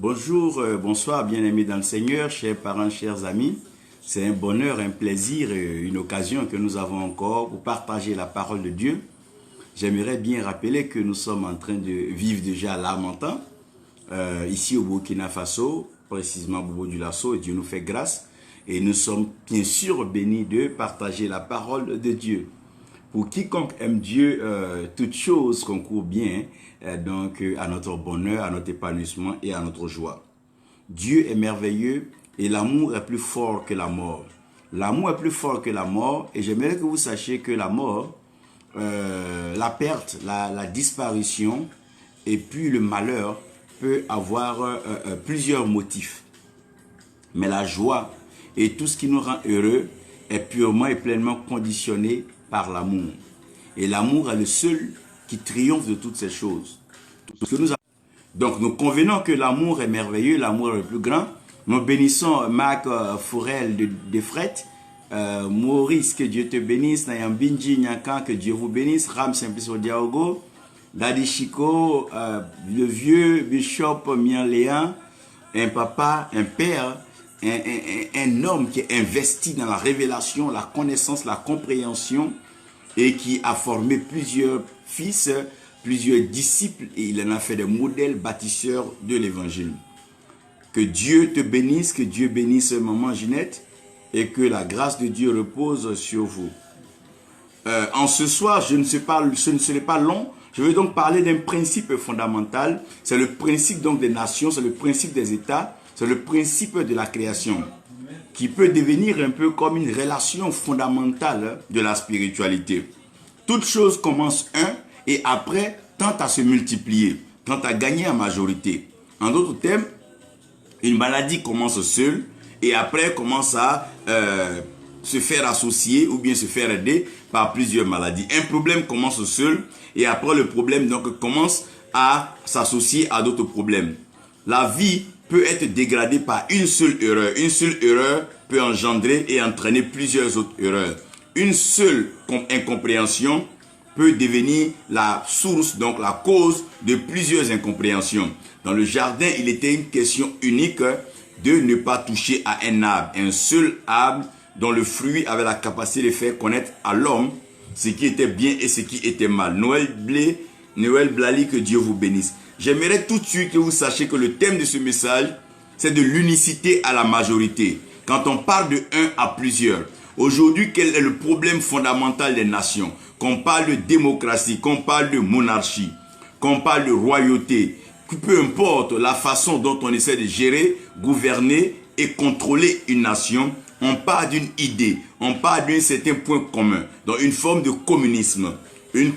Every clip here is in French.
Bonjour, bonsoir, bien-aimés dans le Seigneur, chers parents, chers amis. C'est un bonheur, un plaisir et une occasion que nous avons encore pour partager la parole de Dieu. J'aimerais bien rappeler que nous sommes en train de vivre déjà lamentant, ici au Burkina Faso, précisément au Bobo du Lasso, et Dieu nous fait grâce. Et nous sommes bien sûr bénis de partager la parole de Dieu. Pour quiconque aime Dieu, toute chose concourt bien à notre bonheur, à notre épanouissement et à notre joie. Dieu est merveilleux et l'amour est plus fort que la mort. L'amour est plus fort que la mort et j'aimerais que vous sachiez que la mort, la perte, la disparition et puis le malheur peut avoir plusieurs motifs. Mais la joie et tout ce qui nous rend heureux est purement et pleinement conditionné par l'amour. Et l'amour est le seul qui triomphe de toutes ces choses. Donc nous convenons que l'amour est merveilleux, l'amour est le plus grand. Nous bénissons Marc Fourel de Fret, Maurice, que Dieu te bénisse, Nayambinji Nyankan, que Dieu vous bénisse, Ram Simplice Diaogo, Daddy Chico, le vieux Bishop Mianléan, un papa, un père, un homme qui est investi dans la révélation, la connaissance, la compréhension et qui a formé plusieurs fils, plusieurs disciples et il en a fait des modèles bâtisseurs de l'évangile. Que Dieu te bénisse, que Dieu bénisse maman Ginette et que la grâce de Dieu repose sur vous. En ce soir, ce ne serait pas long. Je vais donc parler d'un principe fondamental. C'est le principe donc des nations, c'est le principe des États. C'est le principe de la création qui peut devenir un peu comme une relation fondamentale de la spiritualité. Toute chose commence et après tend à se multiplier, tend à gagner en majorité. En d'autres termes, une maladie commence seule et après commence à se faire associer ou bien se faire aider par plusieurs maladies. Un problème commence seul et après le problème donc commence à s'associer à d'autres problèmes. La vie peut être dégradée par une seule erreur. Une seule erreur peut engendrer et entraîner plusieurs autres erreurs. Une seule incompréhension peut devenir la source, donc la cause de plusieurs incompréhensions. Dans le jardin, il était une question unique de ne pas toucher à un arbre. Un seul arbre dont le fruit avait la capacité de faire connaître à l'homme ce qui était bien et ce qui était mal. Noël Blali, que Dieu vous bénisse. J'aimerais tout de suite que vous sachiez que le thème de ce message, c'est de l'unicité à la majorité. Quand on parle de un à plusieurs, aujourd'hui, quel est le problème fondamental des nations? Qu'on parle de démocratie, qu'on parle de monarchie, qu'on parle de royauté, peu importe la façon dont on essaie de gérer, gouverner et contrôler une nation, on parle d'une idée, on parle d'un certain point commun, donc une forme de communisme. Une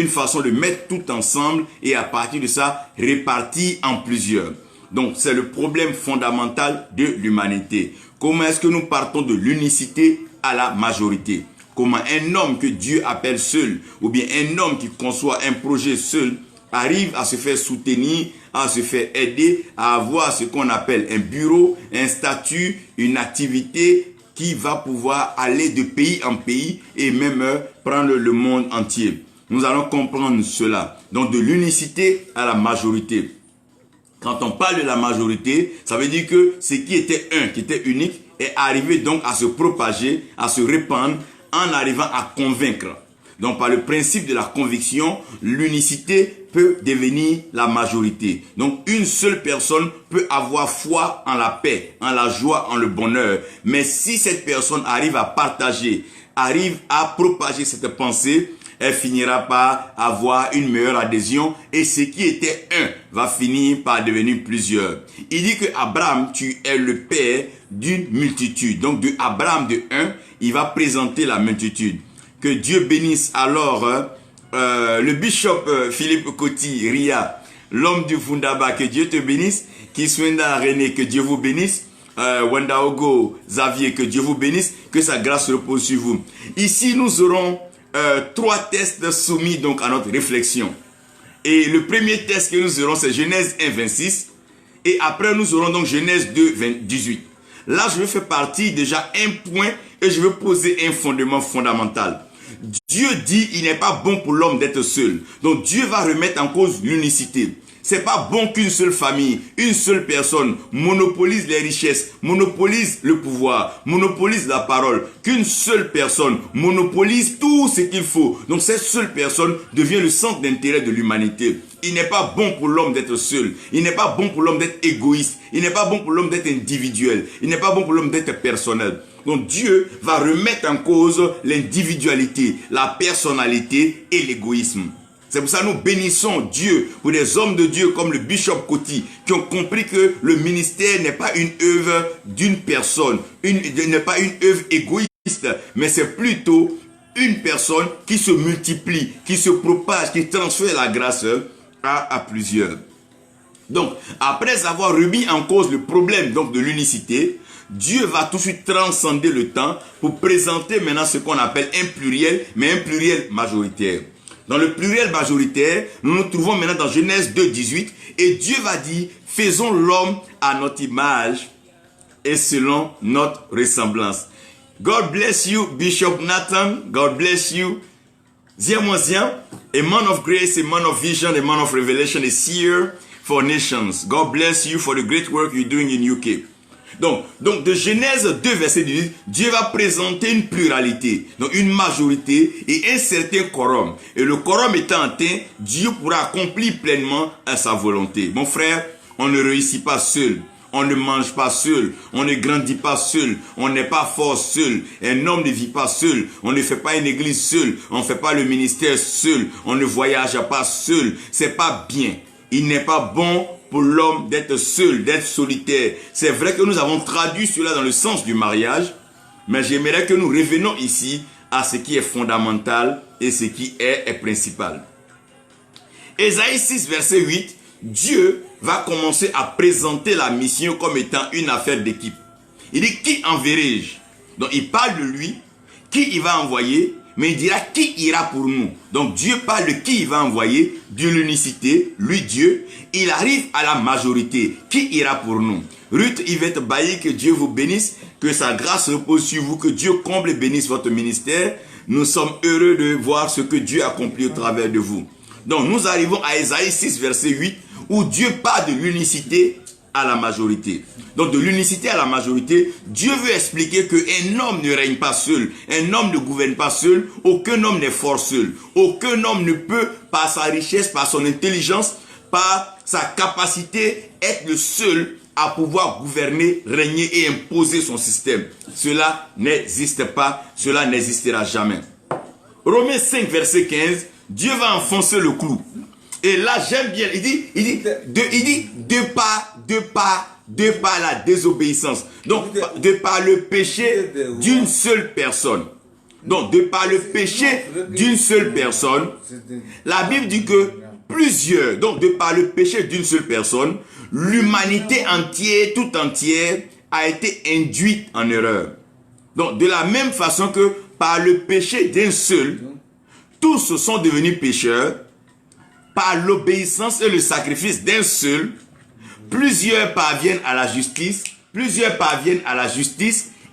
façon de mettre tout ensemble et à partir de ça, répartir en plusieurs. Donc, c'est le problème fondamental de l'humanité. Comment est-ce que nous partons de l'unicité à la majorité? Comment un homme que Dieu appelle seul, ou bien un homme qui conçoit un projet seul, arrive à se faire soutenir, à se faire aider, à avoir ce qu'on appelle un bureau, un statut, une activité qui va pouvoir aller de pays en pays et même prendre le monde entier. Nous allons comprendre cela. Donc de l'unicité à la majorité. Quand on parle de la majorité, ça veut dire que ce qui était un, qui était unique, est arrivé donc à se propager, à se répandre en arrivant à convaincre. Donc par le principe de la conviction, l'unicité peut devenir la majorité. Donc une seule personne peut avoir foi en la paix, en la joie, en le bonheur. Mais si cette personne arrive à partager, arrive à propager cette pensée, elle finira par avoir une meilleure adhésion et ce qui était un va finir par devenir plusieurs. Il dit que Abraham, tu es le père d'une multitude. Donc de Abraham de un, il va présenter la multitude. Que Dieu bénisse alors le bishop Philippe Koti Ria, l'homme du Fundaba, que Dieu te bénisse. Kiswenda René, que Dieu vous bénisse. Wendaogo Xavier, que Dieu vous bénisse. Que sa grâce repose sur vous. Ici, nous aurons 3 tests soumis donc à notre réflexion. Et le premier test que nous aurons, c'est Genèse 1, 26. Et après, nous aurons donc Genèse 2, 18. Là, je vais faire partie déjà un point et je vais poser un fondement fondamental. Dieu dit il n'est pas bon pour l'homme d'être seul. Donc Dieu va remettre en cause l'unicité. C'est pas bon qu'une seule famille, une seule personne monopolise les richesses, monopolise le pouvoir, monopolise la parole. Qu'une seule personne monopolise tout ce qu'il faut. Donc cette seule personne devient le centre d'intérêt de l'humanité. Il n'est pas bon pour l'homme d'être seul. Il n'est pas bon pour l'homme d'être égoïste. Il n'est pas bon pour l'homme d'être individuel. Il n'est pas bon pour l'homme d'être personnel. Donc Dieu va remettre en cause l'individualité, la personnalité et l'égoïsme. C'est pour ça que nous bénissons Dieu pour des hommes de Dieu comme le Bishop Coty qui ont compris que le ministère n'est pas une œuvre d'une personne, n'est pas une œuvre égoïste, mais c'est plutôt une personne qui se multiplie, qui se propage, qui transfère la grâce à plusieurs. Donc, après avoir remis en cause le problème donc, de l'unicité, Dieu va tout de suite transcender le temps pour présenter maintenant ce qu'on appelle un pluriel, mais un pluriel majoritaire. Dans le pluriel majoritaire, nous nous trouvons maintenant dans Genèse 2, 18, et Dieu va dire, faisons l'homme à notre image et selon notre ressemblance. God bless you, Bishop Nathan. God bless you. Ziamwaziam, a man of grace, a man of vision, a man of revelation, a seer for nations. God bless you for the great work you're doing in UK. Donc de Genèse 2, verset 18, Dieu va présenter une pluralité, donc une majorité et un certain quorum. Et le quorum étant atteint, Dieu pourra accomplir pleinement sa volonté. Mon frère, on ne réussit pas seul. On ne mange pas seul, on ne grandit pas seul, on n'est pas fort seul, un homme ne vit pas seul, on ne fait pas une église seul, on ne fait pas le ministère seul, on ne voyage pas seul, c'est pas bien. Il n'est pas bon pour l'homme d'être seul, d'être solitaire. C'est vrai que nous avons traduit cela dans le sens du mariage, mais j'aimerais que nous revenons ici à ce qui est fondamental et ce qui est principal. Ésaïe 6, verset 8, Dieu va commencer à présenter la mission comme étant une affaire d'équipe. Il dit, qui enverrai-je? Donc il parle de lui, qui il va envoyer, mais il dira qui ira pour nous. Donc Dieu parle de qui il va envoyer, de l'unicité, lui Dieu. Il arrive à la majorité, qui ira pour nous. Ruth Yvette Bailly, que Dieu vous bénisse, que sa grâce repose sur vous, que Dieu comble et bénisse votre ministère. Nous sommes heureux de voir ce que Dieu accomplit au travers de vous. Donc nous arrivons à Ésaïe 6, verset 8, où Dieu parle de l'unicité à la majorité. Donc de l'unicité à la majorité, Dieu veut expliquer qu'un homme ne règne pas seul, un homme ne gouverne pas seul, aucun homme n'est fort seul, aucun homme ne peut, par sa richesse, par son intelligence, par sa capacité, être le seul à pouvoir gouverner, régner et imposer son système. Cela n'existe pas, cela n'existera jamais. Romains 5, verset 15, Dieu va enfoncer le clou. Et là, j'aime bien, il dit, de par la désobéissance. Donc, de par le péché d'une seule personne. Donc, de par le péché d'une seule personne, la Bible dit que plusieurs, donc de par le péché d'une seule personne, l'humanité entière, tout entière, a été induite en erreur. Donc, de la même façon que par le péché d'un seul, tous sont devenus pécheurs. Par l'obéissance et le sacrifice d'un seul, plusieurs parviennent à la justice,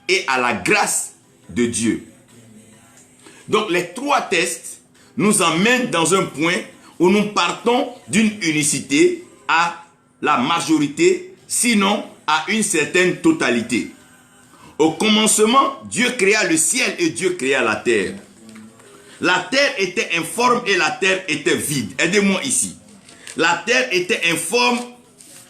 et à la grâce de Dieu. Donc les trois tests nous emmènent dans un point où nous partons d'une unicité à la majorité, sinon à une certaine totalité. Au commencement, Dieu créa le ciel et Dieu créa la terre. La terre était informe et la terre était vide. Aidez-moi ici. La terre était informe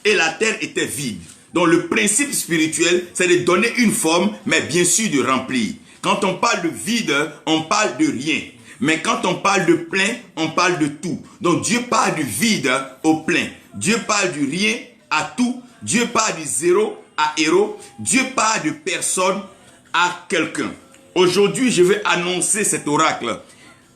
et la terre était vide. Donc le principe spirituel, c'est de donner une forme, mais bien sûr de remplir. Quand on parle de vide, on parle de rien. Mais quand on parle de plein, on parle de tout. Donc Dieu parle du vide au plein. Dieu parle du rien à tout. Dieu parle du zéro à héros. Dieu parle de personne à quelqu'un. Aujourd'hui, je vais annoncer cet oracle.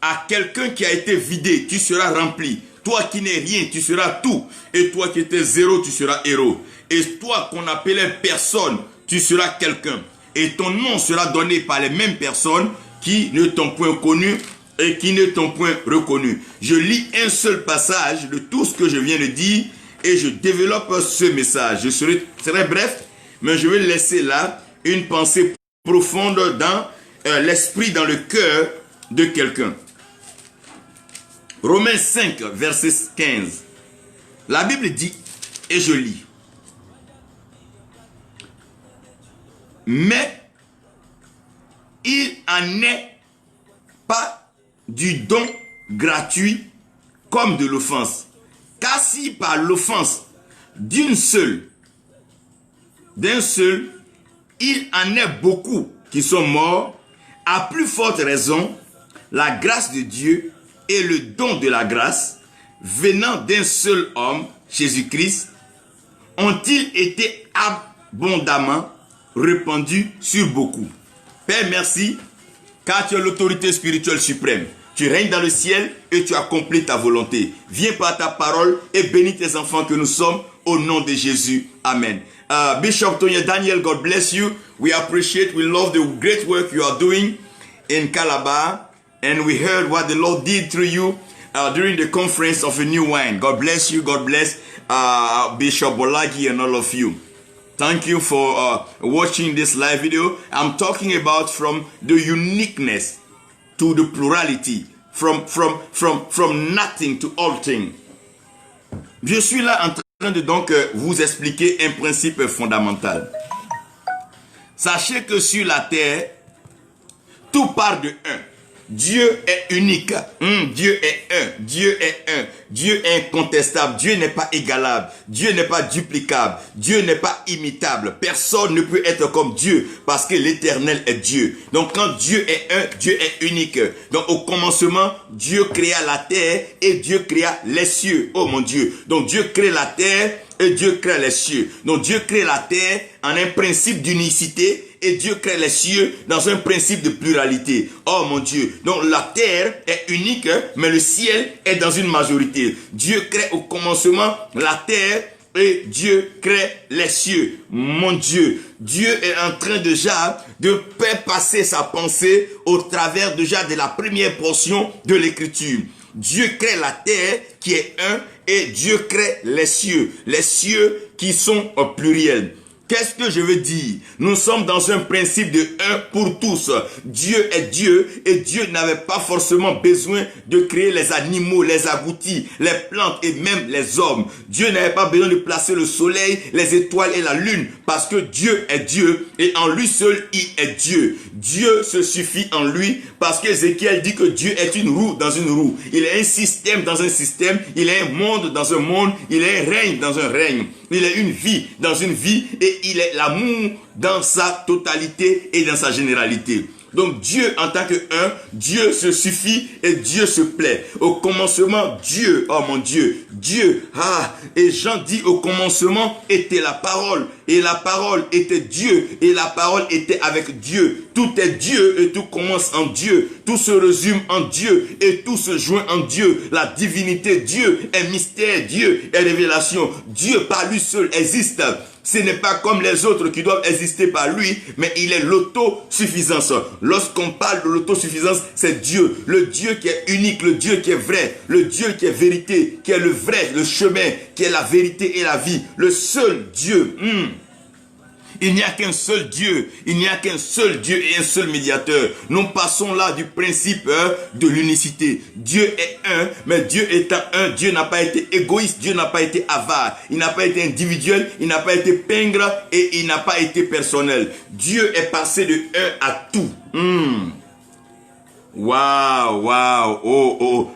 À quelqu'un qui a été vidé, tu seras rempli. Toi qui n'es rien, tu seras tout. Et toi qui étais zéro, tu seras héros. Et toi qu'on appelait personne, tu seras quelqu'un. Et ton nom sera donné par les mêmes personnes qui ne t'ont point connu et qui ne t'ont point reconnu. Je lis un seul passage de tout ce que je viens de dire et je développe ce message. Je serai très bref, mais je vais laisser là une pensée profonde dans l'esprit, dans le cœur de quelqu'un. Romains 5, verset 15. La Bible dit, et je lis, mais il n'en est pas du don gratuit comme de l'offense. Car si par l'offense d'un seul, il en est beaucoup qui sont morts, à plus forte raison, la grâce de Dieu et le don de la grâce, venant d'un seul homme, Jésus-Christ, ont-ils été abondamment répandus sur beaucoup. Père, merci, car tu es l'autorité spirituelle suprême. Tu règnes dans le ciel et tu accomplis ta volonté. Viens par ta parole et bénis tes enfants que nous sommes au nom de Jésus. Amen. Bishop Tony Daniel, God bless you. We appreciate, we love the great work you are doing in Calabar. And we heard what the Lord did through you during the conference of a new wine. God bless you. God bless Bishop Bolagi and all of you. Thank you for watching this live video. I'm talking about from the uniqueness to the plurality, from nothing to all things. Je suis là en train de donc vous expliquer un principe fondamental. Sachez que sur la terre, tout part de un. Dieu est unique. Dieu est un. Dieu est un. Dieu est incontestable. Dieu n'est pas égalable. Dieu n'est pas duplicable. Dieu n'est pas imitable. Personne ne peut être comme Dieu parce que l'Éternel est Dieu. Donc quand Dieu est un, Dieu est unique. Donc au commencement, Dieu créa la terre et Dieu créa les cieux. Oh mon Dieu. Donc Dieu crée la terre et Dieu crée les cieux. Donc Dieu crée la terre en un principe d'unicité et Dieu crée les cieux dans un principe de pluralité. Oh mon Dieu. Donc la terre est unique, mais le ciel est dans une majorité. Dieu crée au commencement la terre et Dieu crée les cieux. Mon Dieu. Dieu est en train déjà de faire passer sa pensée au travers déjà de la première portion de l'écriture. Dieu crée la terre qui est un et Dieu crée les cieux qui sont au pluriel. Qu'est-ce que je veux dire? Nous sommes dans un principe de un pour tous. Dieu est Dieu et Dieu n'avait pas forcément besoin de créer les animaux, les agoutis, les plantes et même les hommes. Dieu n'avait pas besoin de placer le soleil, les étoiles et la lune parce que Dieu est Dieu et en lui seul il est Dieu. Dieu se suffit en lui parce qu'Ézéchiel dit que Dieu est une roue dans une roue. Il est un système dans un système, il est un monde dans un monde, il est un règne dans un règne. Il est une vie dans une vie et il est l'amour dans sa totalité et dans sa généralité. Donc Dieu en tant que un, Dieu se suffit et Dieu se plaît. Au commencement, Dieu, oh mon Dieu, Dieu, et Jean dit au commencement était la parole et la parole était Dieu et la parole était avec Dieu. Tout est Dieu et tout commence en Dieu. Tout se résume en Dieu et tout se joint en Dieu. La divinité, Dieu est mystère, Dieu est révélation. Dieu par lui seul existe. Ce n'est pas comme les autres qui doivent exister par lui, mais il est l'autosuffisance. Lorsqu'on parle de l'autosuffisance, c'est Dieu. Le Dieu qui est unique, le Dieu qui est vrai, le Dieu qui est vérité, qui est le vrai, le chemin, qui est la vérité et la vie. Le seul Dieu. Il n'y a qu'un seul Dieu, il n'y a qu'un seul Dieu et un seul médiateur. Nous passons là du principe de l'unicité. Dieu est un, mais Dieu étant un, Dieu n'a pas été égoïste, Dieu n'a pas été avare, il n'a pas été individuel, il n'a pas été pingre et il n'a pas été personnel. Dieu est passé de un à tout. Waouh,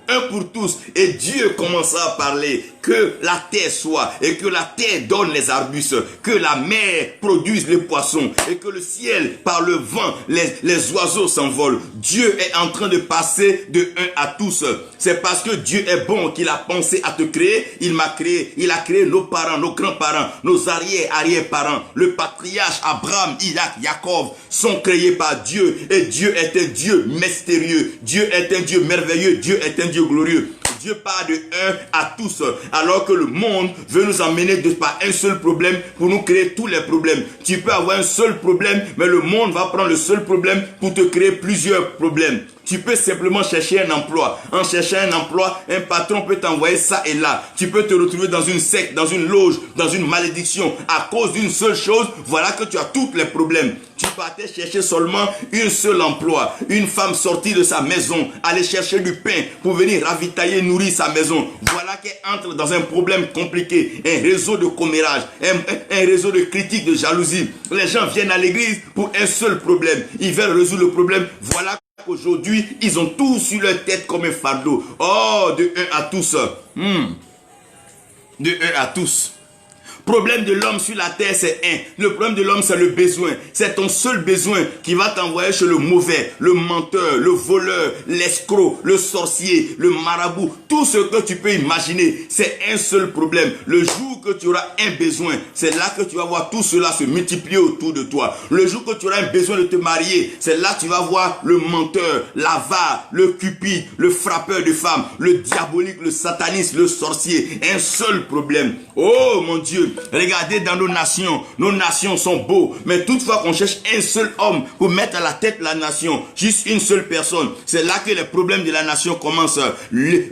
un pour tous. Et Dieu commença à parler que la terre soit et que la terre donne les arbustes, que la mer produise les poissons et que le ciel par le vent, les oiseaux s'envolent. Dieu est en train de passer de un à tous. C'est parce que Dieu est bon qu'il a pensé à te créer. Il m'a créé. Il a créé nos parents, nos grands-parents, nos arrière-parents. Le patriarche Abraham, Isaac, Jacob sont créés par Dieu. Et Dieu est un Dieu mystérieux. Dieu est un Dieu merveilleux. Dieu est un Dieu glorieux. Dieu part de un à tous, alors que le monde veut nous emmener par un seul problème pour nous créer tous les problèmes. Tu peux avoir un seul problème, mais le monde va prendre le seul problème pour te créer plusieurs problèmes. Tu peux simplement chercher un emploi. En cherchant un emploi, un patron peut t'envoyer ça et là. Tu peux te retrouver dans une secte, dans une loge, dans une malédiction. À cause d'une seule chose, voilà que tu as tous les problèmes. Tu partais chercher seulement un seul emploi. Une femme sortie de sa maison, aller chercher du pain pour venir ravitailler, nourrir sa maison. Voilà qu'elle entre dans un problème compliqué. Un réseau de commérage, un réseau de critiques, de jalousie. Les gens viennent à l'église pour un seul problème. Ils veulent résoudre le problème. Voilà qu'aujourd'hui, ils ont tout sur leur tête comme un fardeau. Oh, de un à tous. De un à tous. Problème de l'homme sur la terre, c'est un. Le problème de l'homme, c'est le besoin. C'est ton seul besoin qui va t'envoyer chez le mauvais, le menteur, le voleur, l'escroc, le sorcier, le marabout. Tout ce que tu peux imaginer, c'est un seul problème. Le jour que tu auras un besoin, c'est là que tu vas voir tout cela se multiplier autour de toi. Le jour que tu auras un besoin de te marier, c'est là que tu vas voir le menteur, l'avare, le cupide, le frappeur de femmes, le diabolique, le sataniste, le sorcier. Un seul problème. Oh mon Dieu! Regardez dans nos nations sont beaux, mais toutefois qu'on cherche un seul homme pour mettre à la tête la nation, juste une seule personne, c'est là que les problèmes de la nation commencent,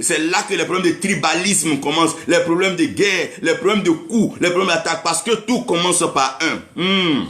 c'est là que les problèmes de tribalisme commencent, les problèmes de guerre, les problèmes de coups, les problèmes d'attaque, parce que tout commence par un.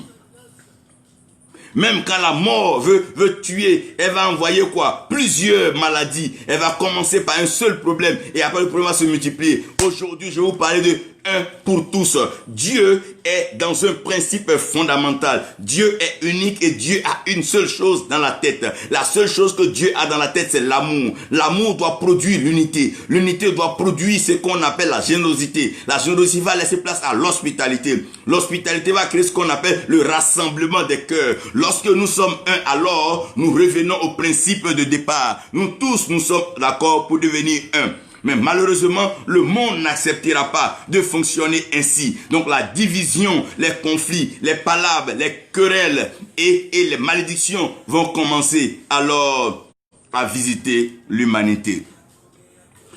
Même quand la mort veut tuer, elle va envoyer quoi? Plusieurs maladies. Elle va commencer par un seul problème et après le problème va se multiplier. Aujourd'hui, je vais vous parler de un pour tous. Dieu est dans un principe fondamental. Dieu est unique et Dieu a une seule chose dans la tête. La seule chose que Dieu a dans la tête, c'est l'amour. L'amour doit produire l'unité. L'unité doit produire ce qu'on appelle la générosité. La générosité va laisser place à l'hospitalité. L'hospitalité va créer ce qu'on appelle le rassemblement des cœurs. Lorsque nous sommes un, alors nous revenons au principe de départ. Nous tous, nous sommes d'accord pour devenir un. Mais malheureusement, le monde n'acceptera pas de fonctionner ainsi. Donc la division, les conflits, les palabres, les querelles et les malédictions vont commencer alors à visiter l'humanité.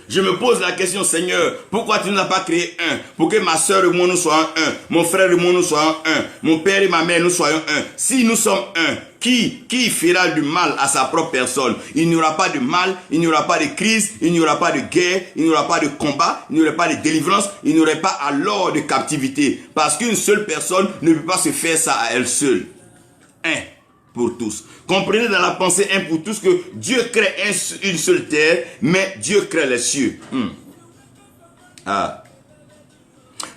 Je me pose la question, Seigneur, pourquoi tu ne l'as pas créé un? Pour que ma soeur et moi nous soyons un, mon frère et moi nous soyons un, mon père et ma mère nous soyons un. Si nous sommes un, qui fera du mal à sa propre personne? Il n'y aura pas de mal, il n'y aura pas de crise, il n'y aura pas de guerre, il n'y aura pas de combat, il n'y aura pas de délivrance, il n'y aura pas alors de captivité. Parce qu'une seule personne ne peut pas se faire ça à elle seule. Un pour tous. Comprenez dans la pensée un pour tous que Dieu crée une seule terre, mais Dieu crée les cieux.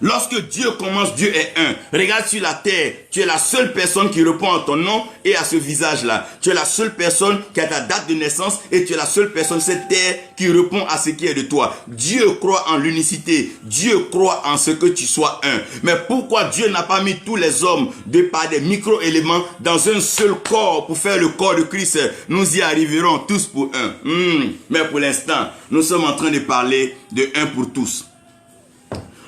Lorsque Dieu commence, Dieu est un. Regarde sur la terre, tu es la seule personne qui répond à ton nom et à ce visage-là. Tu es la seule personne qui a ta date de naissance et tu es la seule personne sur cette terre qui répond à ce qui est de toi. Dieu croit en l'unicité. Dieu croit en ce que tu sois un. Mais pourquoi Dieu n'a pas mis tous les hommes par des micro-éléments dans un seul corps pour faire le corps de Christ? Nous y arriverons tous pour un. Mais pour l'instant, nous sommes en train de parler de un pour tous.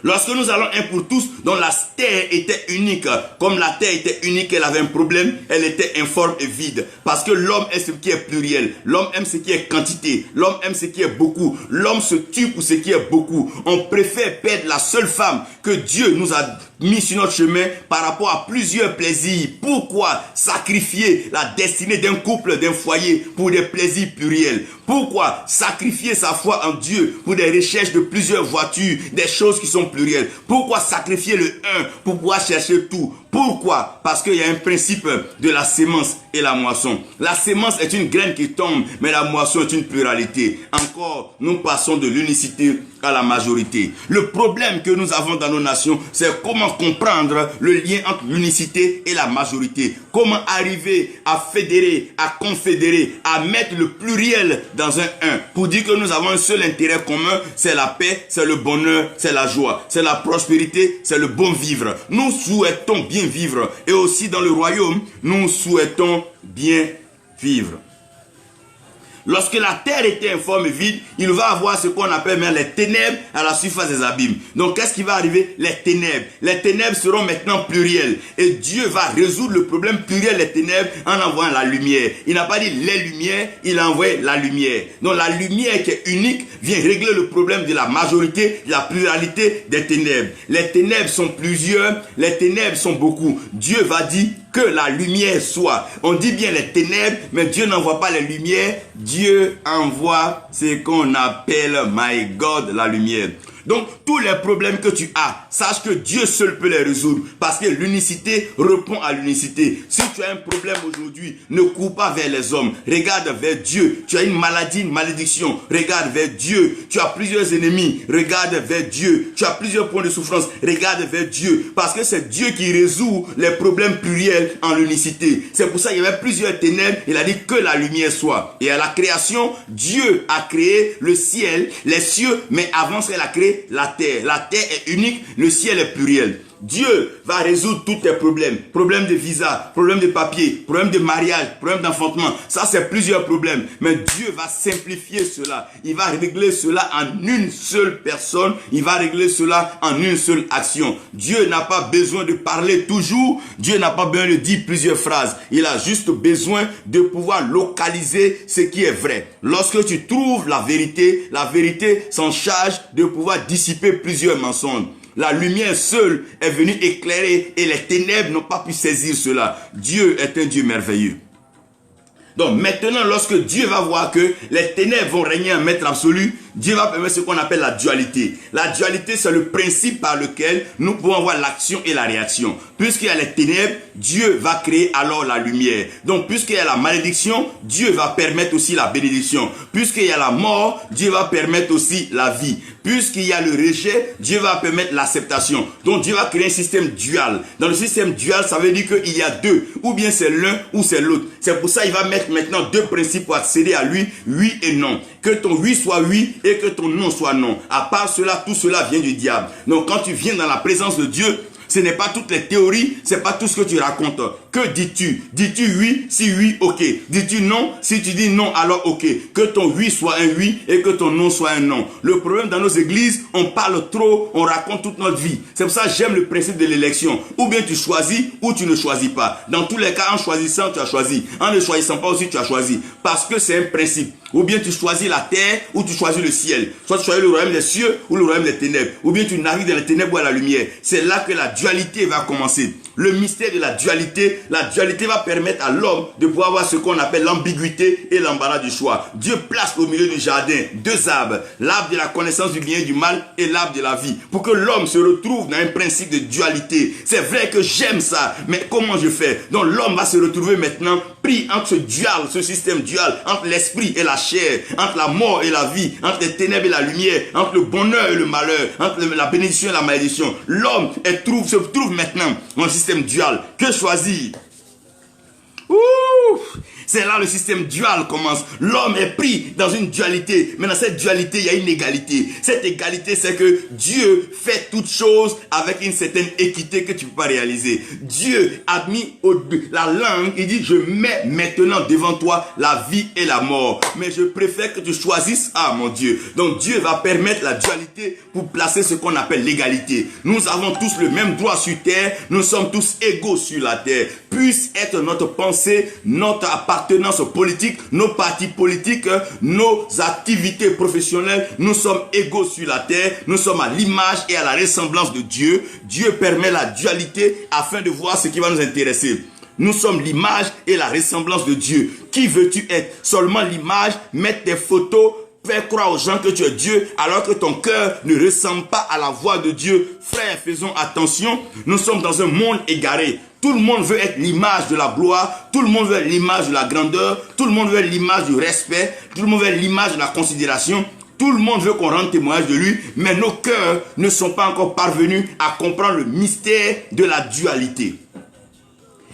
Lorsque nous allons un pour tous, dont la terre était unique, comme la terre était unique, elle avait un problème, elle était informe et vide. Parce que l'homme aime ce qui est pluriel, l'homme aime ce qui est quantité, l'homme aime ce qui est beaucoup, l'homme se tue pour ce qui est beaucoup. On préfère perdre la seule femme que Dieu nous a mis sur notre chemin par rapport à plusieurs plaisirs. Pourquoi sacrifier la destinée d'un couple, d'un foyer pour des plaisirs pluriels? Pourquoi sacrifier sa foi en Dieu pour des recherches de plusieurs voitures, des choses qui sont plurielles? Pourquoi sacrifier le un pour pouvoir chercher tout? Pourquoi? Parce qu'il y a un principe de la sémence et la moisson. La sémence est une graine qui tombe, mais la moisson est une pluralité. Encore, nous passons de l'unicité à la majorité. Le problème que nous avons dans nos nations, c'est comment comprendre le lien entre l'unicité et la majorité. Comment arriver à fédérer, à confédérer, à mettre le pluriel dans un pour dire que nous avons un seul intérêt commun, c'est la paix, c'est le bonheur, c'est la joie, c'est la prospérité, c'est le bon vivre. Nous souhaitons bien vivre et aussi dans le royaume, nous souhaitons bien vivre. Lorsque la terre était informe et vide, il va avoir ce qu'on appelle les ténèbres à la surface des abîmes. Donc qu'est-ce qui va arriver? Les ténèbres. Les ténèbres seront maintenant plurielles. Et Dieu va résoudre le problème pluriel des ténèbres en envoyant la lumière. Il n'a pas dit les lumières, il a envoyé la lumière. Donc la lumière qui est unique vient régler le problème de la majorité, de la pluralité des ténèbres. Les ténèbres sont plusieurs, les ténèbres sont beaucoup. Dieu va dire que la lumière soit. On dit bien les ténèbres, mais Dieu n'envoie pas les lumières. Dieu envoie ce qu'on appelle, my God, la lumière. Donc, tous les problèmes que tu as, sache que Dieu seul peut les résoudre. Parce que l'unicité répond à l'unicité. Si tu as un problème aujourd'hui, ne cours pas vers les hommes. Regarde vers Dieu. Tu as une maladie, une malédiction. Regarde vers Dieu. Tu as plusieurs ennemis. Regarde vers Dieu. Tu as plusieurs points de souffrance. Regarde vers Dieu. Parce que c'est Dieu qui résout les problèmes pluriels en l'unicité. C'est pour ça qu'il y avait plusieurs ténèbres. Il a dit que la lumière soit. Et à la création, Dieu a créé le ciel, les cieux, mais avant ça, il a créé la terre. La terre est unique, le ciel est pluriel. Dieu va résoudre tous tes problèmes. Problème de visa, problème de papier, problème de mariage, problème d'enfantement. Ça, c'est plusieurs problèmes. Mais Dieu va simplifier cela. Il va régler cela en une seule personne. Il va régler cela en une seule action. Dieu n'a pas besoin de parler toujours. Dieu n'a pas besoin de dire plusieurs phrases. Il a juste besoin de pouvoir localiser ce qui est vrai. Lorsque tu trouves la vérité s'en charge de pouvoir dissiper plusieurs mensonges. La lumière seule est venue éclairer et les ténèbres n'ont pas pu saisir cela. Dieu est un Dieu merveilleux. Donc maintenant, lorsque Dieu va voir que les ténèbres vont régner en maître absolu, Dieu va permettre ce qu'on appelle la dualité. La dualité, c'est le principe par lequel nous pouvons avoir l'action et la réaction. Puisqu'il y a les ténèbres, Dieu va créer alors la lumière. Donc puisqu'il y a la malédiction, Dieu va permettre aussi la bénédiction. Puisqu'il y a la mort, Dieu va permettre aussi la vie. Puisqu'il y a le rejet, Dieu va permettre l'acceptation. Donc Dieu va créer un système dual. Dans le système dual, ça veut dire qu'il y a deux. Ou bien c'est l'un ou c'est l'autre. C'est pour ça qu'il va mettre maintenant deux principes pour accéder à lui, oui et non. Que ton oui soit oui et que ton non soit non. À part cela, tout cela vient du diable. Donc quand tu viens dans la présence de Dieu, ce n'est pas toutes les théories, c'est pas tout ce que tu racontes. Que dis-tu? Dis-tu oui? Si oui, ok. Dis-tu non? Si tu dis non, alors ok. Que ton oui soit un oui et que ton non soit un non. Le problème dans nos églises, on parle trop, on raconte toute notre vie. C'est pour ça que j'aime le principe de l'élection. Ou bien tu choisis ou tu ne choisis pas. Dans tous les cas, en choisissant, tu as choisi. En ne choisissant pas aussi, tu as choisi. Parce que c'est un principe. Ou bien tu choisis la terre ou tu choisis le ciel. Soit tu choisis le royaume des cieux ou le royaume des ténèbres. Ou bien tu navigues dans les ténèbres ou à la lumière. C'est là que la dualité va commencer. Le mystère de la dualité va permettre à l'homme de pouvoir avoir ce qu'on appelle l'ambiguïté et l'embarras du choix. Dieu place au milieu du jardin deux arbres, l'arbre de la connaissance du bien et du mal et l'arbre de la vie, pour que l'homme se retrouve dans un principe de dualité. C'est vrai que j'aime ça, mais comment je fais? Donc l'homme va se retrouver maintenant pris entre ce dual, ce système dual, entre l'esprit et la chair, entre la mort et la vie, entre les ténèbres et la lumière, entre le bonheur et le malheur, entre la bénédiction et la malédiction. L'homme se trouve maintenant dans un système dual. Que choisir? C'est là le système dual commence. L'homme est pris dans une dualité. Mais dans cette dualité, il y a une égalité. Cette égalité, c'est que Dieu fait toutes choses avec une certaine équité que tu ne peux pas réaliser. Dieu a mis la langue. Il dit, je mets maintenant devant toi la vie et la mort. Mais je préfère que tu choisisses, mon Dieu. Donc Dieu va permettre la dualité pour placer ce qu'on appelle l'égalité. Nous avons tous le même droit sur terre. Nous sommes tous égaux sur la terre. Puisse être notre pensée, notre appartenance politique, nos partis politiques, nos activités professionnelles. Nous sommes égaux sur la terre. Nous sommes à l'image et à la ressemblance de Dieu. Dieu permet la dualité afin de voir ce qui va nous intéresser. Nous sommes l'image et la ressemblance de Dieu. Qui veux-tu être? Seulement l'image, mettre des photos, faire croire aux gens que tu es Dieu alors que ton cœur ne ressemble pas à la voix de Dieu. Frères, faisons attention. Nous sommes dans un monde égaré. Tout le monde veut être l'image de la gloire. Tout le monde veut être l'image de la grandeur. Tout le monde veut être l'image du respect. Tout le monde veut être l'image de la considération. Tout le monde veut qu'on rende témoignage de lui. Mais nos cœurs ne sont pas encore parvenus à comprendre le mystère de la dualité.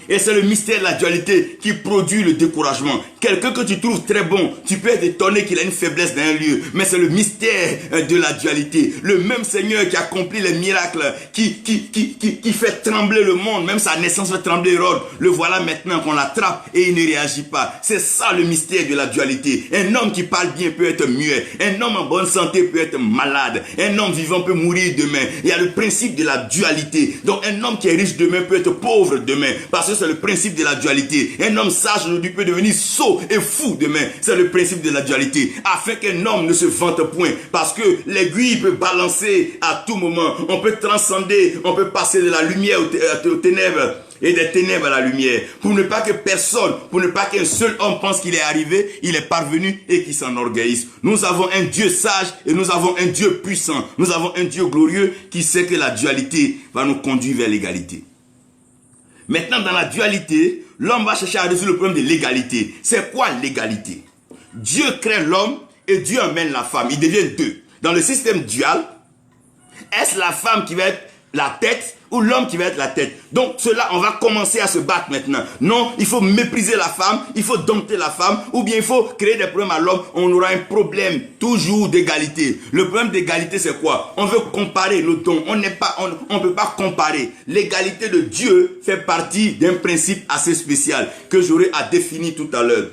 Et c'est le mystère de la dualité qui produit le découragement. Quelqu'un que tu trouves très bon, tu peux être étonné qu'il a une faiblesse dans un lieu. Mais c'est le mystère de la dualité. Le même Seigneur qui accomplit les miracles, qui fait trembler le monde, même sa naissance fait trembler Hérode. Le voilà maintenant qu'on l'attrape et il ne réagit pas. C'est ça le mystère de la dualité. Un homme qui parle bien peut être muet. Un homme en bonne santé peut être malade. Un homme vivant peut mourir demain. Il y a le principe de la dualité. Donc un homme qui est riche demain peut être pauvre demain. Parce que c'est le principe de la dualité. Un homme sage aujourd'hui peut devenir sot et fou demain. C'est le principe de la dualité. Afin qu'un homme ne se vante point. Parce que l'aiguille peut balancer à tout moment. On peut transcender. On peut passer de la lumière aux ténèbres. et des ténèbres à la lumière. Pour ne pas que personne, pour ne pas qu'un seul homme pense qu'il est arrivé, il est parvenu et qu'il s'enorgueillisse. Nous avons un Dieu sage et nous avons un Dieu puissant. Nous avons un Dieu glorieux qui sait que la dualité va nous conduire vers l'égalité. Maintenant, dans la dualité, l'homme va chercher à résoudre le problème de l'égalité. C'est quoi l'égalité? Dieu crée l'homme et Dieu emmène la femme. Ils deviennent deux. Dans le système dual, est-ce la femme qui va être la tête ou l'homme qui va être la tête? Donc cela, on va commencer à se battre maintenant. Non, il faut mépriser la femme, il faut dompter la femme, ou bien il faut créer des problèmes à l'homme. On aura un problème toujours d'égalité. Le problème d'égalité, c'est quoi? On veut comparer nos dons. On ne peut pas comparer. L'égalité de Dieu fait partie d'un principe assez spécial que j'aurai à définir tout à l'heure.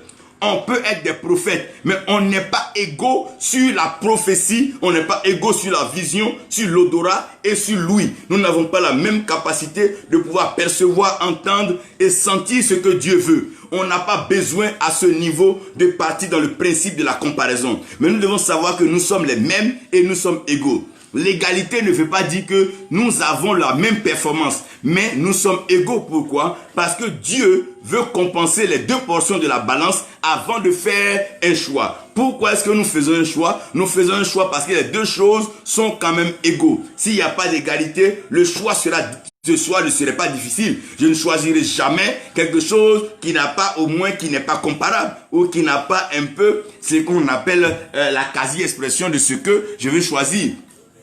On peut être des prophètes, mais on n'est pas égaux sur la prophétie, on n'est pas égaux sur la vision, sur l'odorat et sur l'ouïe. Nous n'avons pas la même capacité de pouvoir percevoir, entendre et sentir ce que Dieu veut. On n'a pas besoin à ce niveau de partir dans le principe de la comparaison. Mais nous devons savoir que nous sommes les mêmes et nous sommes égaux. L'égalité ne veut pas dire que nous avons la même performance, mais nous sommes égaux. Pourquoi? Parce que Dieu veut compenser les deux portions de la balance avant de faire un choix. Pourquoi est-ce que nous faisons un choix? Nous faisons un choix parce que les deux choses sont quand même égaux. S'il n'y a pas d'égalité, le choix ne serait pas difficile. Je ne choisirai jamais quelque chose qui n'a pas, au moins, qui n'est pas comparable ou qui n'a pas un peu ce qu'on appelle la quasi-expression de ce que je veux choisir.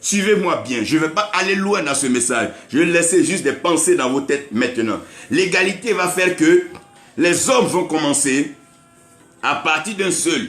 Suivez-moi bien, je ne vais pas aller loin dans ce message. Je vais laisser juste des pensées dans vos têtes maintenant. L'égalité va faire que les hommes vont commencer, à partir d'un seul,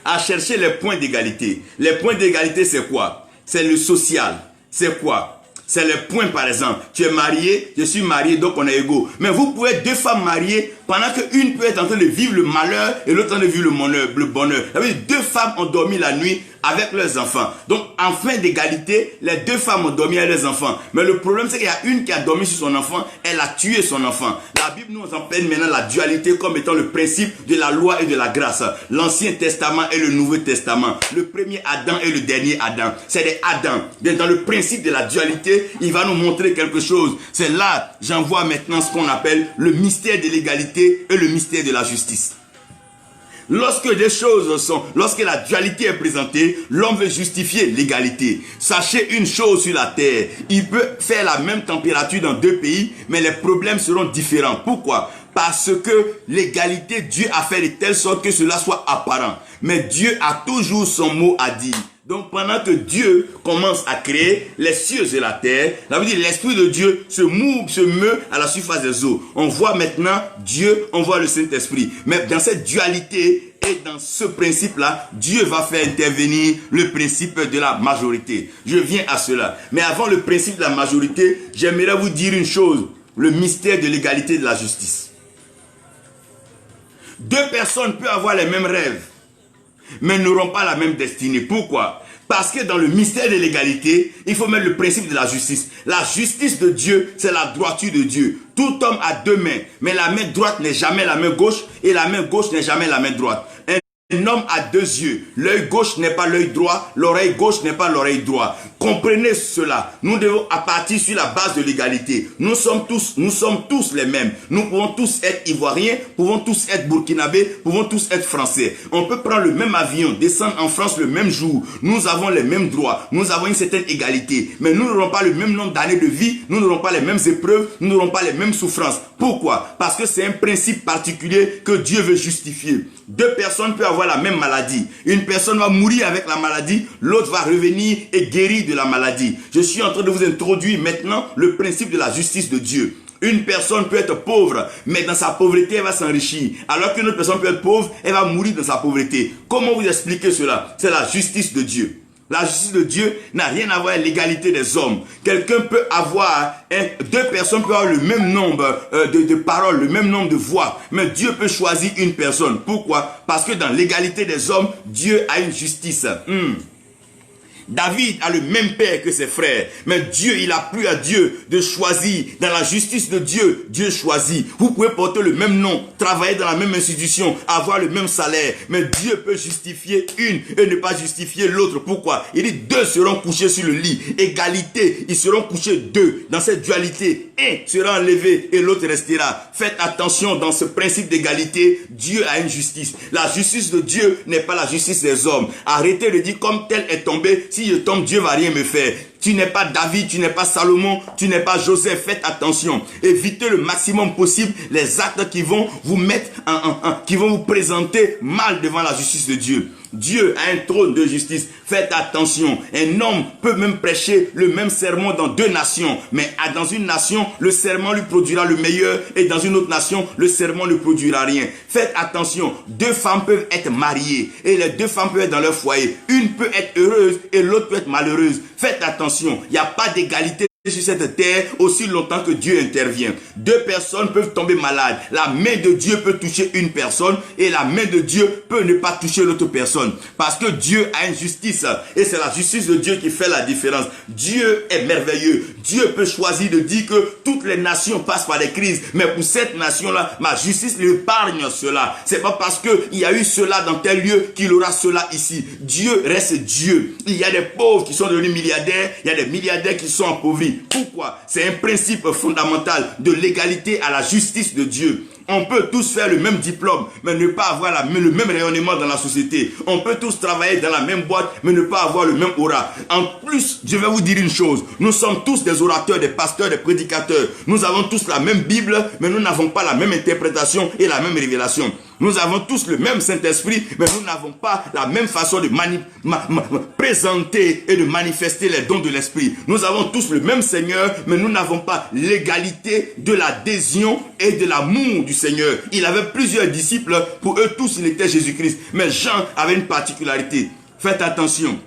à chercher les points d'égalité. Les points d'égalité, c'est quoi? C'est le social. C'est quoi? C'est les points, par exemple. Tu es marié, je suis marié, donc on est égaux. Mais vous pouvez être deux femmes mariées pendant qu'une peut être en train de vivre le malheur et l'autre en train de vivre le bonheur. Ça veut dire deux femmes ont dormi la nuit avec leurs enfants. Donc, en fin d'égalité, les deux femmes ont dormi avec leurs enfants. Mais le problème, c'est qu'il y a une qui a dormi sur son enfant, elle a tué son enfant. La Bible nous enseigne maintenant la dualité comme étant le principe de la loi et de la grâce. L'Ancien Testament et le Nouveau Testament. Le premier Adam et le dernier Adam. C'est des Adam. Dans le principe de la dualité, il va nous montrer quelque chose. C'est là, j'en vois maintenant ce qu'on appelle le mystère de l'égalité et le mystère de la justice. Lorsque la dualité est présentée, l'homme veut justifier l'égalité. Sachez une chose sur la terre, il peut faire la même température dans deux pays, mais les problèmes seront différents. Pourquoi? Parce que l'égalité, Dieu a fait de telle sorte que cela soit apparent. Mais Dieu a toujours son mot à dire. Donc pendant que Dieu commence à créer les cieux et la terre, ça veut dire l'Esprit de Dieu se meut à la surface des eaux. On voit maintenant Dieu, on voit le Saint-Esprit. Mais dans cette dualité et dans ce principe-là, Dieu va faire intervenir le principe de la majorité. Je viens à cela. Mais avant le principe de la majorité, j'aimerais vous dire une chose. Le mystère de l'égalité et de la justice. Deux personnes peuvent avoir les mêmes rêves, mais n'auront pas la même destinée. Pourquoi? Parce que dans le mystère de l'égalité, il faut mettre le principe de la justice. La justice de Dieu, c'est la droiture de Dieu. Tout homme a deux mains, mais la main droite n'est jamais la main gauche et la main gauche n'est jamais la main droite. Un homme a deux yeux. L'œil gauche n'est pas l'œil droit, l'oreille gauche n'est pas l'oreille droite. Comprenez cela. Nous devons partir sur la base de l'égalité. Nous sommes tous les mêmes. Nous pouvons tous être ivoiriens, pouvons tous être burkinabés, pouvons tous être français. On peut prendre le même avion, descendre en France le même jour. Nous avons les mêmes droits. Nous avons une certaine égalité. Mais nous n'aurons pas le même nombre d'années de vie. Nous n'aurons pas les mêmes épreuves. Nous n'aurons pas les mêmes souffrances. Pourquoi? Parce que c'est un principe particulier que Dieu veut justifier. Deux personnes peuvent avoir la même maladie. Une personne va mourir avec la maladie, l'autre va revenir et guérir de la maladie. Je suis en train de vous introduire maintenant le principe de la justice de Dieu. Une personne peut être pauvre, mais dans sa pauvreté, elle va s'enrichir. Alors qu'une autre personne peut être pauvre, elle va mourir dans sa pauvreté. Comment vous expliquer cela? C'est la justice de Dieu. La justice de Dieu n'a rien à voir avec l'égalité des hommes. Quelqu'un peut avoir, deux personnes peuvent avoir le même nombre de paroles, le même nombre de voix. Mais Dieu peut choisir une personne. Pourquoi? Parce que dans l'égalité des hommes, Dieu a une justice. David a le même père que ses frères, mais Dieu, il a plu à Dieu de choisir. Dans la justice de Dieu, Dieu choisit. Vous pouvez porter le même nom, travailler dans la même institution, avoir le même salaire, mais Dieu peut justifier une et ne pas justifier l'autre. Pourquoi? Il dit deux seront couchés sur le lit. Égalité, ils seront couchés deux. Dans cette dualité, un sera enlevé et l'autre restera. Faites attention dans ce principe d'égalité. Dieu a une justice. La justice de Dieu n'est pas la justice des hommes. Arrêtez de dire comme tel est tombé, si je tombe, Dieu va rien me faire. Tu n'es pas David, tu n'es pas Salomon, tu n'es pas Joseph. Faites attention. Évitez le maximum possible les actes qui vont vous mettre qui vont vous présenter mal devant la justice de Dieu. Dieu a un trône de justice. Faites attention. Un homme peut même prêcher le même sermon dans deux nations. Mais dans une nation, le sermon lui produira le meilleur. Et dans une autre nation, le sermon ne produira rien. Faites attention. Deux femmes peuvent être mariées. Et les deux femmes peuvent être dans leur foyer. Une peut être heureuse et l'autre peut être malheureuse. Faites attention. Il n'y a pas d'égalité sur cette terre aussi longtemps que Dieu intervient. Deux personnes peuvent tomber malades. La main de Dieu peut toucher une personne et la main de Dieu peut ne pas toucher l'autre personne. Parce que Dieu a une justice et c'est la justice de Dieu qui fait la différence. Dieu est merveilleux. Dieu peut choisir de dire que toutes les nations passent par des crises. Mais pour cette nation-là, ma justice lui épargne cela. C'est pas parce qu'il y a eu cela dans tel lieu qu'il aura cela ici. Dieu reste Dieu. Il y a des pauvres qui sont devenus milliardaires. Il y a des milliardaires qui sont appauvris. Pourquoi? C'est un principe fondamental de l'égalité à la justice de Dieu. On peut tous faire le même diplôme, mais ne pas avoir le même rayonnement dans la société. On peut tous travailler dans la même boîte, mais ne pas avoir le même aura. En plus, je vais vous dire une chose. Nous sommes tous des orateurs, des pasteurs, des prédicateurs. Nous avons tous la même Bible, mais nous n'avons pas la même interprétation et la même révélation. Nous avons tous le même Saint-Esprit, mais nous n'avons pas la même façon de présenter et de manifester les dons de l'Esprit. Nous avons tous le même Seigneur, mais nous n'avons pas l'égalité de l'adhésion et de l'amour du Seigneur. Il avait plusieurs disciples, pour eux tous il était Jésus-Christ. Mais Jean avait une particularité. Faites attention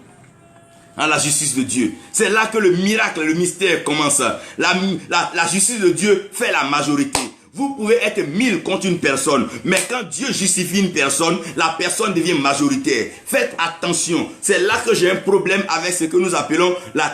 à la justice de Dieu. C'est là que le miracle, le mystère commence. La justice de Dieu fait la majorité. Vous pouvez être 1000 contre une personne, mais quand Dieu justifie une personne, la personne devient majoritaire. Faites attention. C'est là que j'ai un problème avec ce que nous appelons la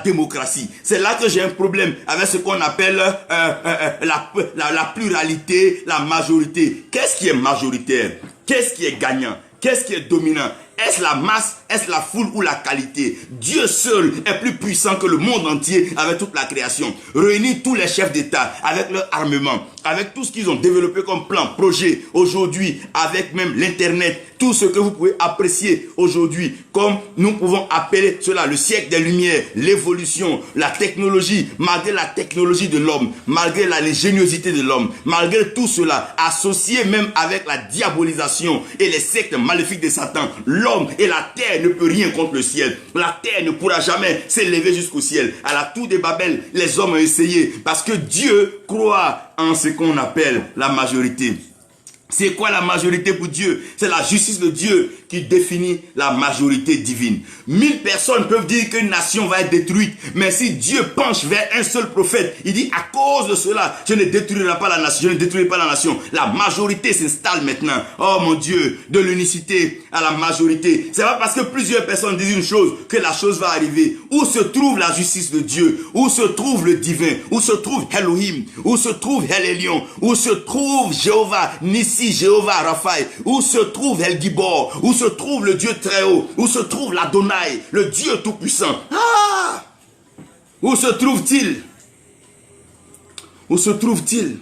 démocratie. C'est là que j'ai un problème avec ce qu'on appelle la pluralité, la majorité. Qu'est-ce qui est majoritaire? Qu'est-ce qui est gagnant? Qu'est-ce qui est dominant? Est-ce la masse, est-ce la foule ou la qualité? Dieu seul est plus puissant que le monde entier avec toute la création. Réunir tous les chefs d'État avec leur armement, avec tout ce qu'ils ont développé comme plan, projet, aujourd'hui, avec même l'Internet, tout ce que vous pouvez apprécier aujourd'hui, comme nous pouvons appeler cela le siècle des Lumières, l'évolution, la technologie, malgré la technologie de l'homme, malgré l'ingéniosité de l'homme, malgré tout cela, associé même avec la diabolisation et les sectes maléfiques de Satan, l'homme et la terre ne peut rien contre le ciel. La terre ne pourra jamais s'élever jusqu'au ciel. À la tour de Babel, les hommes ont essayé parce que Dieu croit en ce qu'on appelle la majorité. C'est quoi la majorité pour Dieu? C'est la justice de Dieu qui définit la majorité divine. 1000 personnes peuvent dire qu'une nation va être détruite, mais si Dieu penche vers un seul prophète, il dit à cause de cela, je ne détruirai pas la nation, je ne détruirai pas la nation. La majorité s'installe maintenant. Oh mon Dieu, de l'unicité à la majorité. C'est pas parce que plusieurs personnes disent une chose que la chose va arriver. Où se trouve la justice de Dieu? Où se trouve le divin? Où se trouve Elohim? Où se trouve El Elyon? Où se trouve Jéhovah Nissi, Jéhovah Raphaël? Où se trouve El Gibor? Où se trouve le Dieu très haut? Où se trouve l'Adonai, le Dieu tout-puissant? Ah! Où se trouve-t-il? Où se trouve-t-il?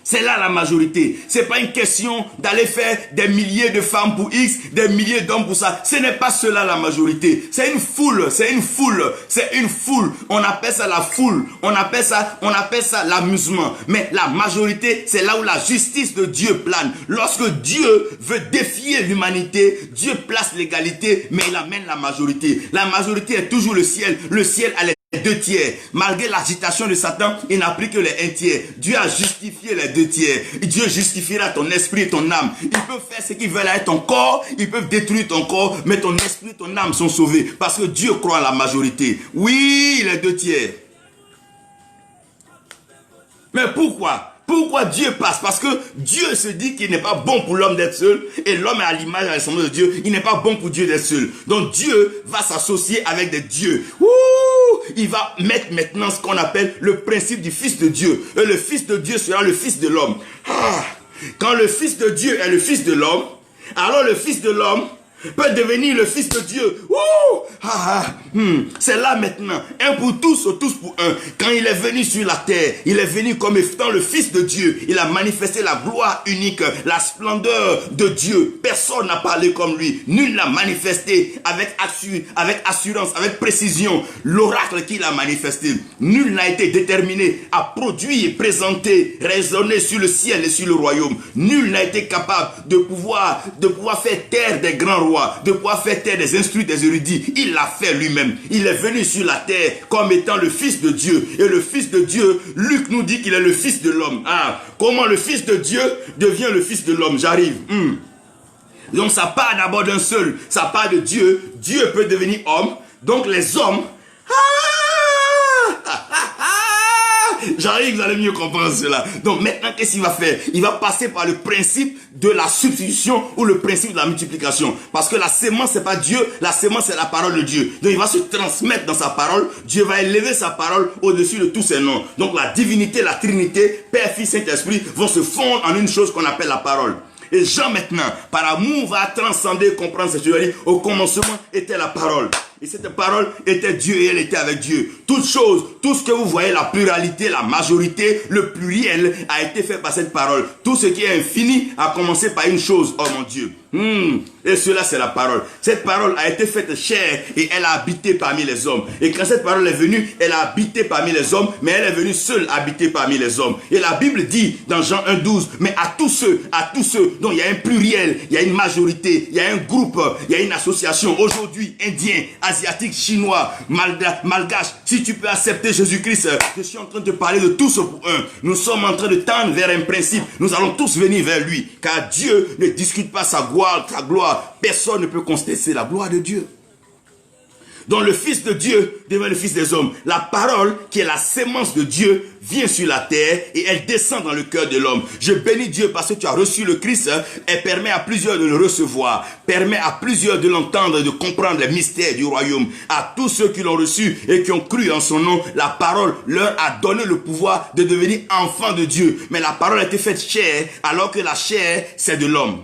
C'est là la majorité. C'est pas une question d'aller faire des milliers de femmes pour X, des milliers d'hommes pour ça. Ce n'est pas cela la majorité. C'est une foule, c'est une foule, c'est une foule. On appelle ça la foule, on appelle ça l'amusement. Mais la majorité, c'est là où la justice de Dieu plane. Lorsque Dieu veut défier l'humanité, Dieu place l'égalité, mais il amène la majorité. La majorité est toujours le ciel. Le ciel a les 2 tiers. Malgré l'agitation de Satan, il n'a pris que les 1 tiers. Dieu a justifié les 2 tiers. Dieu justifiera ton esprit et ton âme. Ils peuvent faire ce qu'ils veulent avec ton corps, ils peuvent détruire ton corps, mais ton esprit et ton âme sont sauvés. Parce que Dieu croit à la majorité. Oui, les 2 tiers. Mais pourquoi? Pourquoi Dieu passe? Parce que Dieu se dit qu'il n'est pas bon pour l'homme d'être seul. Et l'homme est à l'image et à l'essence de Dieu. Il n'est pas bon pour Dieu d'être seul. Donc Dieu va s'associer avec des dieux. Il va mettre maintenant ce qu'on appelle le principe du Fils de Dieu. Et le Fils de Dieu sera le Fils de l'homme. Quand le Fils de Dieu est le Fils de l'homme, alors le Fils de l'homme peut devenir le fils de Dieu. C'est là maintenant. Un pour tous pour un. Quand il est venu sur la terre, il est venu comme étant le fils de Dieu. Il a manifesté la gloire unique, la splendeur de Dieu. Personne n'a parlé comme lui. Nul n'a manifesté avec assurance, avec précision, l'oracle qu'il a manifesté. Nul n'a été déterminé à produire, présenter, raisonner sur le ciel et sur le royaume. Nul n'a été capable de pouvoir faire taire des grands rois, de pouvoir faire taire des instruits, des érudits. Il l'a fait lui-même. Il est venu sur la terre comme étant le fils de Dieu. Et le fils de Dieu, Luc nous dit qu'il est le fils de l'homme. Comment le fils de Dieu devient le fils de l'homme? J'arrive. Donc ça part d'abord d'un seul. Ça part de Dieu. Dieu peut devenir homme. Donc les hommes... J'arrive, vous allez mieux comprendre cela. Donc maintenant, qu'est-ce qu'il va faire? Il va passer par le principe de la substitution ou le principe de la multiplication. Parce que la sémence, c'est pas Dieu, la sémence, c'est la parole de Dieu. Donc il va se transmettre dans sa parole. Dieu va élever sa parole au-dessus de tous ses noms. Donc la divinité, la Trinité, Père, Fils, Saint-Esprit vont se fondre en une chose qu'on appelle la parole. Et Jean maintenant, par amour, va transcender, comprendre cette chose. Au commencement était la parole. Et cette parole était Dieu et elle était avec Dieu. Toute chose, tout ce que vous voyez, la pluralité, la majorité, le pluriel a été fait par cette parole. Tout ce qui est infini a commencé par une chose, oh mon Dieu. Et cela c'est la parole. Cette parole a été faite chair et elle a habité parmi les hommes. Et quand cette parole est venue, elle a habité parmi les hommes, mais elle est venue seule habiter parmi les hommes. Et la Bible dit dans Jean 1,12, mais à tous ceux, donc il y a un pluriel, il y a une majorité, il y a un groupe, il y a une association. Aujourd'hui, Indien, Asiatique, Chinois, Malgache, si tu peux accepter Jésus-Christ, je suis en train de parler de tous pour un. Nous sommes en train de tendre vers un principe. Nous allons tous venir vers lui. Car Dieu ne discute pas sa gloire. Personne ne peut contester la gloire de Dieu. Donc le Fils de Dieu devient le Fils des hommes. La parole, qui est la sémence de Dieu, vient sur la terre et elle descend dans le cœur de l'homme. Je bénis Dieu parce que tu as reçu le Christ et permet à plusieurs de le recevoir, permet à plusieurs de l'entendre et de comprendre les mystères du royaume. À tous ceux qui l'ont reçu et qui ont cru en son nom, la parole leur a donné le pouvoir de devenir enfants de Dieu. Mais la parole a été faite chair alors que la chair, c'est de l'homme.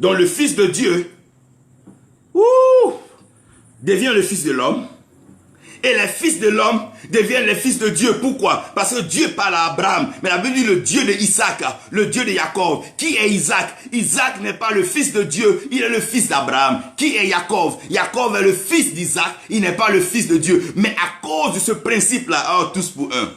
Donc le Fils de Dieu devient le Fils de l'homme. Et les fils de l'homme deviennent les fils de Dieu. Pourquoi? Parce que Dieu parle à Abraham. Mais la Bible dit le Dieu de Isaac, le Dieu de Jacob. Qui est Isaac? Isaac n'est pas le fils de Dieu, il est le fils d'Abraham. Qui est Jacob? Jacob est le fils d'Isaac, il n'est pas le fils de Dieu. Mais à cause de ce principe-là, tous pour un.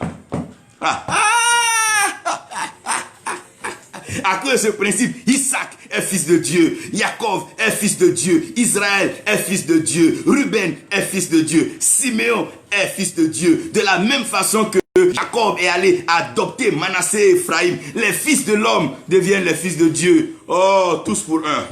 À cause de ce principe, Isaac est fils de Dieu, Jacob est fils de Dieu, Israël est fils de Dieu, Ruben est fils de Dieu, Siméon est fils de Dieu. De la même façon que Jacob est allé adopter Manassé et Ephraïm, les fils de l'homme deviennent les fils de Dieu. Oh, tous pour un.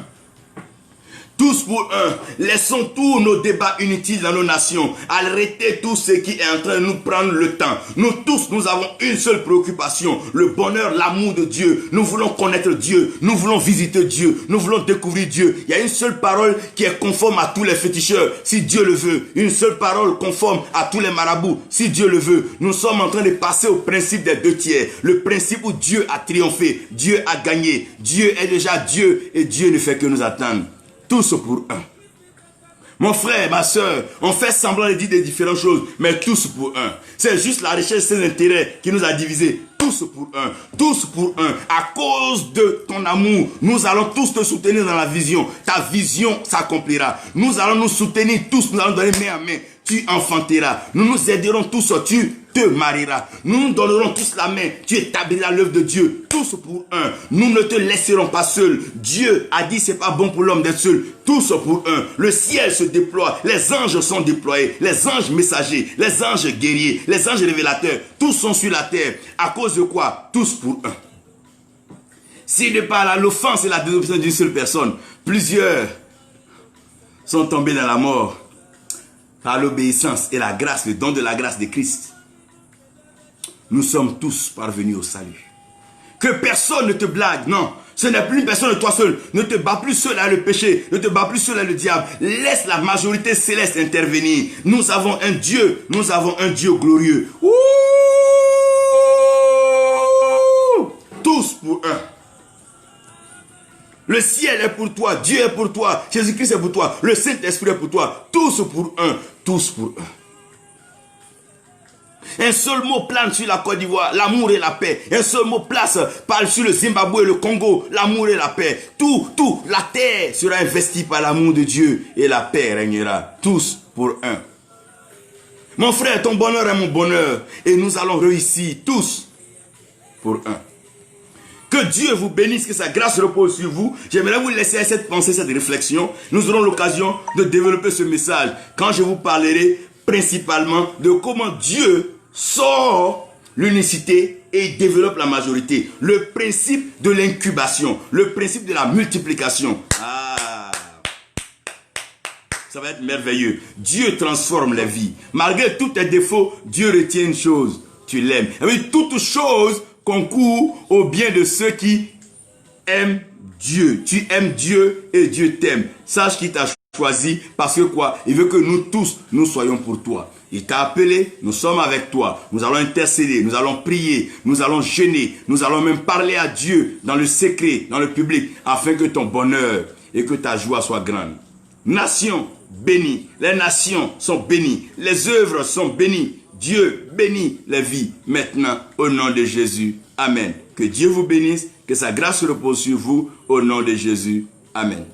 Tous pour un. Laissons tous nos débats inutiles dans nos nations. Arrêtez tout ce qui est en train de nous prendre le temps. Nous tous, nous avons une seule préoccupation. Le bonheur, l'amour de Dieu. Nous voulons connaître Dieu. Nous voulons visiter Dieu. Nous voulons découvrir Dieu. Il y a une seule parole qui est conforme à tous les féticheurs, si Dieu le veut. Une seule parole conforme à tous les marabouts, si Dieu le veut. Nous sommes en train de passer au principe des 2 tiers. Le principe où Dieu a triomphé. Dieu a gagné. Dieu est déjà Dieu et Dieu ne fait que nous attendre. Tous pour un. Mon frère, ma soeur, on fait semblant de dire des différentes choses, mais tous pour un. C'est juste la recherche de ses intérêts qui nous a divisés. Tous pour un. Tous pour un. À cause de ton amour, nous allons tous te soutenir dans la vision. Ta vision s'accomplira. Nous allons nous soutenir tous. Nous allons donner main à main. Tu enfanteras. Nous nous aiderons tous. Tu te marieras. Nous nous donnerons tous la main. Tu établiras l'œuvre de Dieu. Tous pour un. Nous ne te laisserons pas seul. Dieu a dit c'est pas bon pour l'homme d'être seul. Tous pour un. Le ciel se déploie. Les anges sont déployés. Les anges messagers. Les anges guerriers. Les anges révélateurs. Tous sont sur la terre. À cause de quoi? Tous pour un. Si de par l'offense et la désobéissance d'une seule personne, plusieurs sont tombés dans la mort par l'obéissance et la grâce, le don de la grâce de Christ. Nous sommes tous parvenus au salut. Que personne ne te blague, non. Ce n'est plus une personne de toi seul. Ne te bats plus seul à le péché. Ne te bats plus seul à le diable. Laisse la majorité céleste intervenir. Nous avons un Dieu. Nous avons un Dieu glorieux. Ouh! Tous pour un. Le ciel est pour toi, Dieu est pour toi, Jésus-Christ est pour toi, le Saint-Esprit est pour toi, tous pour un, tous pour un. Un seul mot plane sur la Côte d'Ivoire, l'amour et la paix. Un seul mot parle sur le Zimbabwe et le Congo, l'amour et la paix. Tout, la terre sera investie par l'amour de Dieu et la paix régnera. Tous pour un. Mon frère, ton bonheur est mon bonheur et nous allons réussir tous pour un. Que Dieu vous bénisse, que sa grâce repose sur vous. J'aimerais vous laisser cette pensée, cette réflexion. Nous aurons l'occasion de développer ce message quand je vous parlerai principalement de comment Dieu sort l'unicité et développe la majorité. Le principe de l'incubation, le principe de la multiplication. Ah, ça va être merveilleux. Dieu transforme les vies. Malgré tous tes défauts, Dieu retient une chose. Tu l'aimes. Et oui, toute chose concourt au bien de ceux qui aiment Dieu. Tu aimes Dieu et Dieu t'aime. Sache qu'il t'a choisi parce que quoi? Il veut que nous tous, nous soyons pour toi. Il t'a appelé, nous sommes avec toi. Nous allons intercéder, nous allons prier, nous allons jeûner, nous allons même parler à Dieu dans le secret, dans le public, afin que ton bonheur et que ta joie soient grandes. Nation bénie, les nations sont bénies, les œuvres sont bénies. Dieu bénit les vies maintenant au nom de Jésus. Amen. Que Dieu vous bénisse, que sa grâce repose sur vous au nom de Jésus. Amen.